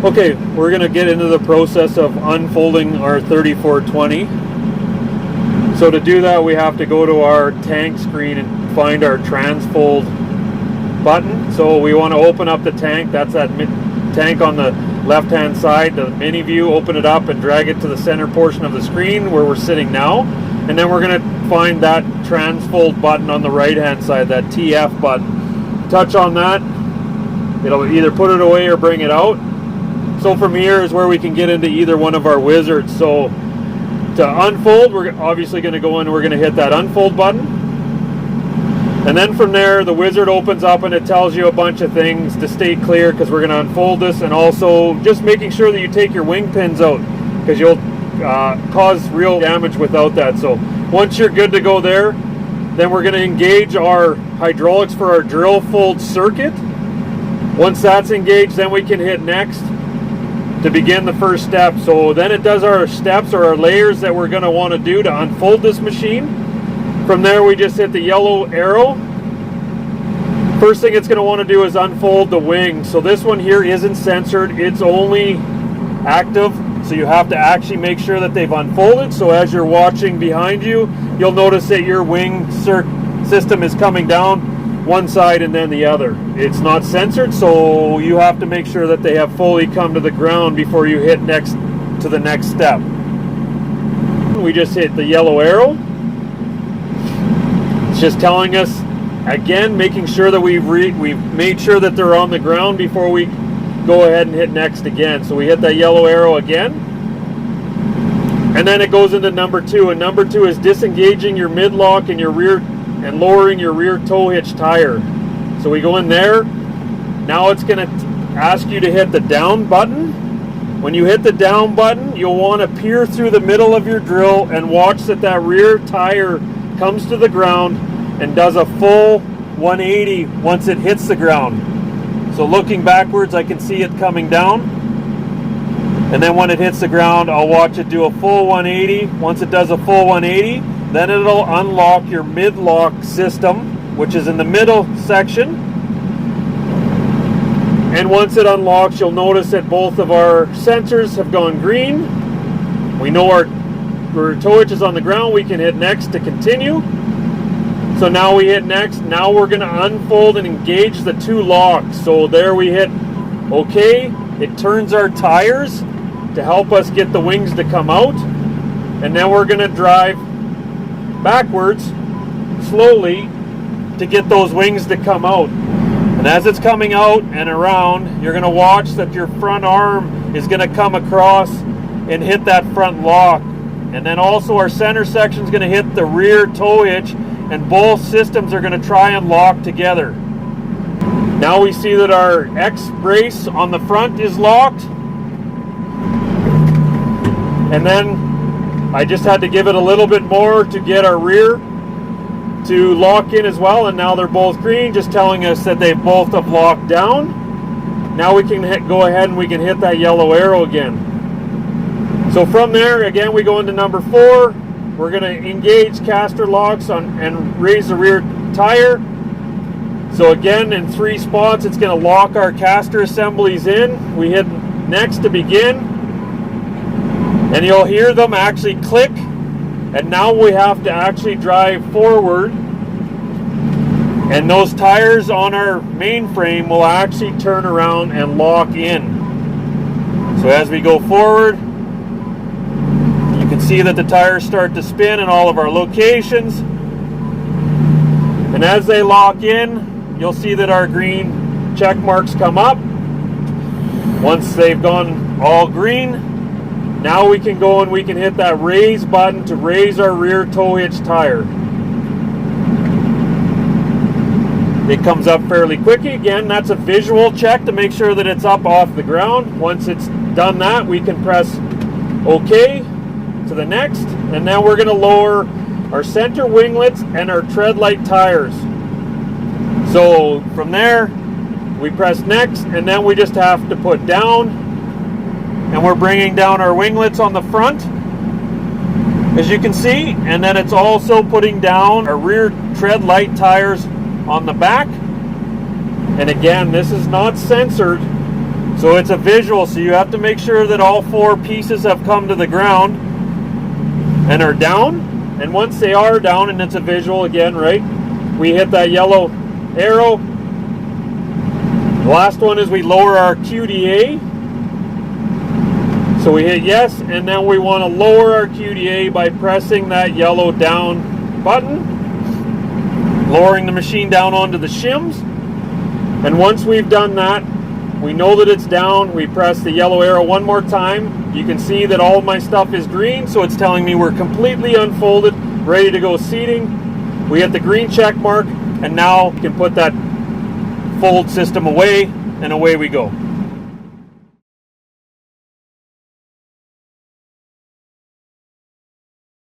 Okay, we're going to get into the process of unfolding our 3420. So to do that, we have to go to our tank screen and find our Transfold button. So we want to open up the tank. That's that tank on the left-hand side, the mini view. Open it up and drag it to the center portion of the screen where we're sitting now. And then we're going to find that Transfold button on the right-hand side, that TF button. Touch on that. It'll either put it away or bring it out. So from here is where we can get into either one of our wizards. So to unfold, we're obviously going to go in and we're going to hit that unfold button. And then from there, the wizard opens up and it tells you a bunch of things to stay clear because we're going to unfold this, and also just making sure that you take your wing pins out because you'll cause real damage without that. So once you're good to go there, then we're going to engage our hydraulics for our drill fold circuit. Once that's engaged, then we can hit next to begin the first step. So then it does our steps or our layers that we're going to want to do to unfold this machine. From there, we just hit the yellow arrow. First thing it's going to want to do is unfold the wing. So this one here isn't censored, it's only active. So you have to actually make sure that they've unfolded. So as you're watching behind you, you'll notice that your wing system is coming down one side and then the other. It's not censored, so you have to make sure that they have fully come to the ground before you hit next to the next step. We just hit the yellow arrow. It's just telling us, again, making sure that we've made sure that they're on the ground before we go ahead and hit next again. So we hit that yellow arrow again. And then it goes into number 2. And number 2 is disengaging your mid-lock and your rear and lowering your rear tow hitch tire. So we go in there. Now it's going to ask you to hit the down button. When you hit the down button, you'll want to peer through the middle of your drill and watch that rear tire comes to the ground and does a full 180 once it hits the ground. So looking backwards, I can see it coming down. And then when it hits the ground, I'll watch it do a full 180. Once it does a full 180, then it'll unlock your mid-lock system, which is in the middle section. And once it unlocks, you'll notice that both of our sensors have gone green. We know our tow hitch is on the ground. We can hit next to continue. So now we hit next. Now we're going to unfold and engage the 2 locks. So there we hit OK. It turns our tires to help us get the wings to come out. And then we're going to drive backwards slowly to get those wings to come out. And as it's coming out and around, you're going to watch that your front arm is going to come across and hit that front lock. And then also our center section is going to hit the rear tow hitch, and both systems are going to try and lock together. Now we see that our X brace on the front is locked. And then I just had to give it a little bit more to get our rear to lock in as well, and now they're both green, just telling us that they both have locked down. Now we can go ahead and we can hit that yellow arrow again. So from there, again, we go into number 4. We're going to engage caster locks and raise the rear tire. So again, in 3 spots, it's going to lock our caster assemblies in. We hit next to begin. And you'll hear them actually click, and now we have to actually drive forward, and those tires on our mainframe will actually turn around and lock in. So as we go forward, you can see that the tires start to spin in all of our locations, and as they lock in, you'll see that our green check marks come up. Once they've gone all green, now we can go and we can hit that raise button to raise our rear tow hitch tire. It comes up fairly quickly. Again, that's a visual check to make sure that it's up off the ground. Once it's done that, we can press OK to the next. And now we're going to lower our center winglets and our tread light tires. So from there, we press next, and then we just have to put down. And we're bringing down our winglets on the front, as you can see, and then it's also putting down our rear tread light tires on the back. And again, this is not censored, So it's a visual, so you have to make sure that all 4 pieces have come to the ground and are down. And once they are down, and it's a visual again, right? We hit that yellow arrow. The last one is we lower our QDA. So we hit yes, and then we want to lower our QDA by pressing that yellow down button, lowering the machine down onto the shims. And once we've done that, we know that it's down. We press the yellow arrow one more time. You can see that all of my stuff is green, so it's telling me we're completely unfolded, ready to go seating. We hit the green check mark, and now we can put that fold system away, and away we go.